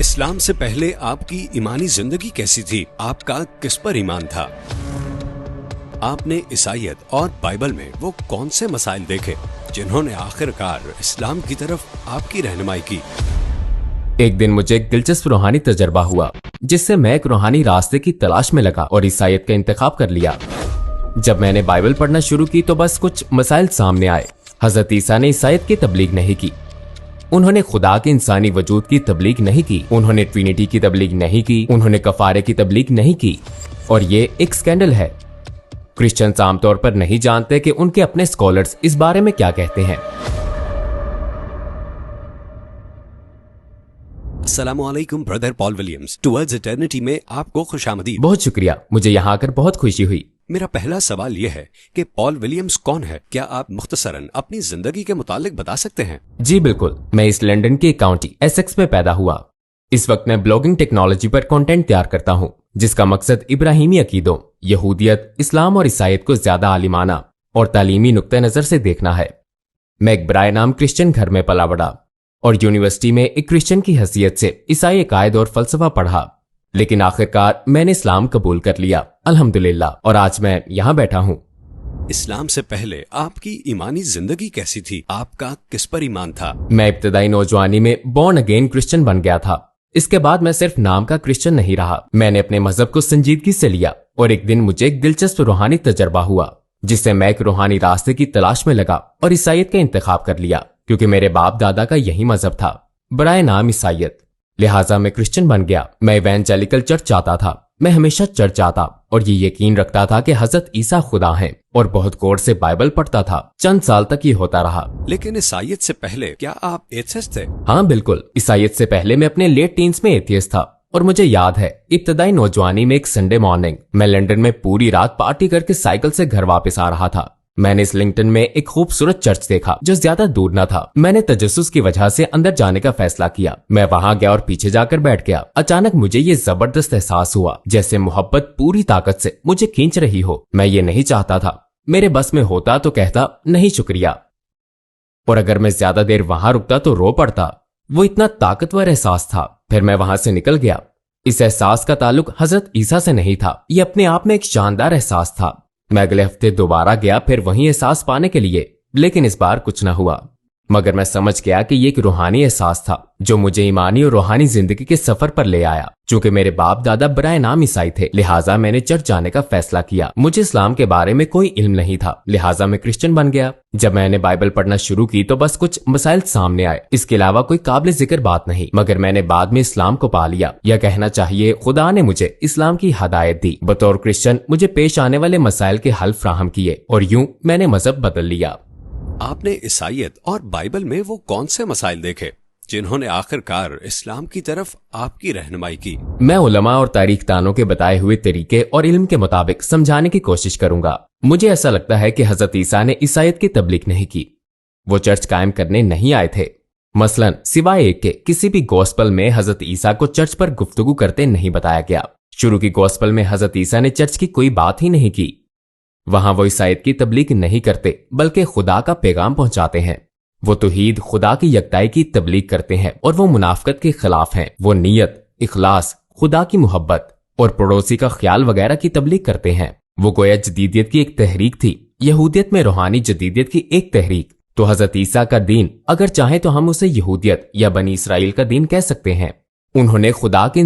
اسلام سے پہلے آپ کی ایمانی زندگی کیسی تھی؟ آپ کا کس پر ایمان تھا؟ آپ نے عیسائیت اور بائبل میں وہ کون سے مسائل دیکھے جنہوں نے آخر کار اسلام کی طرف آپ کی رہنمائی کی؟ ایک دن مجھے ایک دلچسپ روحانی تجربہ ہوا جس سے میں ایک روحانی راستے کی تلاش میں لگا اور عیسائیت کا انتخاب کر لیا۔ جب میں نے بائبل پڑھنا شروع کی تو بس کچھ مسائل سامنے آئے۔ حضرت عیسیٰ نے عیسائیت کی تبلیغ نہیں کی، انہوں نے خدا کے انسانی وجود کی تبلیغ نہیں کی، انہوں نے ٹرینٹی کی تبلیغ نہیں کی، انہوں نے کفارے کی تبلیغ نہیں کی، اور یہ ایک سکینڈل ہے۔ کرسچنز عام طور پر نہیں جانتے کہ ان کے اپنے اسکالرز اس بارے میں کیا کہتے ہیں۔ السلام علیکم بردر پال ولیمز، ٹورڈز ایٹرنٹی میں آپ کو خوش آمدید۔ بہت شکریہ، مجھے یہاں آ کر بہت خوشی ہوئی۔ میرا پہلا سوال یہ ہے کہ پال ولیمز کون ہے؟ کیا آپ مختصراً اپنی زندگی کے متعلق بتا سکتے ہیں؟ جی بالکل، میں اس لنڈن کے کاؤنٹی ایسیکس میں پیدا ہوا۔ اس وقت میں بلاگنگ ٹیکنالوجی پر کنٹینٹ تیار کرتا ہوں جس کا مقصد ابراہیمی عقیدوں، یہودیت، اسلام اور عیسائیت کو زیادہ عالمانہ اور تعلیمی نقطہ نظر سے دیکھنا ہے۔ میں ایک برائے نام کرسچن گھر میں پلا بڑھا اور یونیورسٹی میں ایک کرسچن کی حیثیت سے عیسائی عقائد اور فلسفہ پڑھا، لیکن آخرکار میں نے اسلام قبول کر لیا الحمدللہ، اور آج میں یہاں بیٹھا ہوں۔ اسلام سے پہلے آپ کی ایمانی زندگی کیسی تھی؟ آپ کا کس پر ایمان تھا؟ میں ابتدائی نوجوانی میں بورن اگین کرسچن بن گیا تھا۔ اس کے بعد میں صرف نام کا کرسچن نہیں رہا، میں نے اپنے مذہب کو سنجیدگی سے لیا، اور ایک دن مجھے ایک دلچسپ روحانی تجربہ ہوا جس سے میں ایک روحانی راستے کی تلاش میں لگا اور عیسائیت کا انتخاب کر لیا، کیونکہ میرے باپ دادا کا یہی مذہب تھا، برائے نام عیسائیت۔ لہٰذا میں کرسچن بن گیا۔ میں ایونجیلیکل چرچ جاتا تھا، میں ہمیشہ چرچ جاتا اور یہ یقین رکھتا تھا کہ حضرت عیسیٰ خدا ہیں، اور بہت غور سے بائبل پڑھتا تھا۔ چند سال تک یہ ہوتا رہا۔ لیکن عیسائیت سے پہلے کیا آپ ایتھسٹ تھے؟ ہاں بالکل، عیسائیت سے پہلے میں اپنے لیٹ ٹینز میں ایتھیسٹ تھا، اور مجھے یاد ہے ابتدائی نوجوانی میں ایک سنڈے مارننگ میں لنڈن میں پوری رات پارٹی کر کے سائیکل سے گھر واپس آ رہا تھا۔ میں نے اسلنگٹن میں ایک خوبصورت چرچ دیکھا جو زیادہ دور نہ تھا۔ میں نے تجسس کی وجہ سے اندر جانے کا فیصلہ کیا۔ میں وہاں گیا اور پیچھے جا کر بیٹھ گیا۔ اچانک مجھے یہ زبردست احساس ہوا جیسے محبت پوری طاقت سے مجھے کھینچ رہی ہو۔ میں یہ نہیں چاہتا تھا، میرے بس میں ہوتا تو کہتا نہیں شکریہ، اور اگر میں زیادہ دیر وہاں رکتا تو رو پڑتا۔ وہ اتنا طاقتور احساس تھا۔ پھر میں وہاں سے نکل گیا۔ اس احساس کا تعلق حضرت عیسیٰ سے نہیں تھا، یہ اپنے آپ میں ایک شاندار احساس تھا۔ میں اگلے ہفتے دوبارہ گیا پھر وہی احساس پانے کے لیے، لیکن اس بار کچھ نہ ہوا، مگر میں سمجھ گیا کہ یہ ایک روحانی احساس تھا جو مجھے ایمانی اور روحانی زندگی کے سفر پر لے آیا۔ چونکہ میرے باپ دادا برائے نام عیسائی تھے، لہٰذا میں نے چرچ جانے کا فیصلہ کیا۔ مجھے اسلام کے بارے میں کوئی علم نہیں تھا، لہٰذا میں کرسچن بن گیا۔ جب میں نے بائبل پڑھنا شروع کی تو بس کچھ مسائل سامنے آئے، اس کے علاوہ کوئی قابل ذکر بات نہیں، مگر میں نے بعد میں اسلام کو پا لیا، یا کہنا چاہیے خدا نے مجھے اسلام کی ہدایت دی۔ بطور کرسچن مجھے پیش آنے والے مسائل کے حل فراہم کیے، اور یوں میں نے مذہب بدل لیا۔ آپ نے عیسائیت اور بائبل میں وہ کون سے مسائل دیکھے جنہوں نے آخر کار اسلام کی طرف آپ کی رہنمائی کی؟ میں علماء اور تاریخ دانوں کے بتائے ہوئے طریقے اور علم کے مطابق سمجھانے کی کوشش کروں گا۔ مجھے ایسا لگتا ہے کہ حضرت عیسیٰ نے عیسائیت کی تبلیغ نہیں کی، وہ چرچ قائم کرنے نہیں آئے تھے۔ مثلا سوائے ایک کے کسی بھی گوسپل میں حضرت عیسیٰ کو چرچ پر گفتگو کرتے نہیں بتایا گیا۔ شروع کی گوسپل میں حضرت عیسیٰ نے چرچ کی کوئی بات ہی نہیں کی۔ وہاں وہ عیسائیت کی تبلیغ نہیں کرتے بلکہ خدا کا پیغام پہنچاتے ہیں۔ وہ توحید، خدا کی یکتائی کی تبلیغ کرتے ہیں، اور وہ منافقت کے خلاف ہیں۔ وہ نیت، اخلاص، خدا کی محبت اور پڑوسی کا خیال وغیرہ کی تبلیغ کرتے ہیں۔ وہ گویا جدیدیت کی ایک تحریک تھی، یہودیت میں روحانی جدیدیت کی ایک تحریک۔ تو حضرت عیسیٰ کا دین، اگر چاہیں تو ہم اسے یہودیت یا بنی اسرائیل کا دین کہہ سکتے ہیں، انہوں نے خدا کے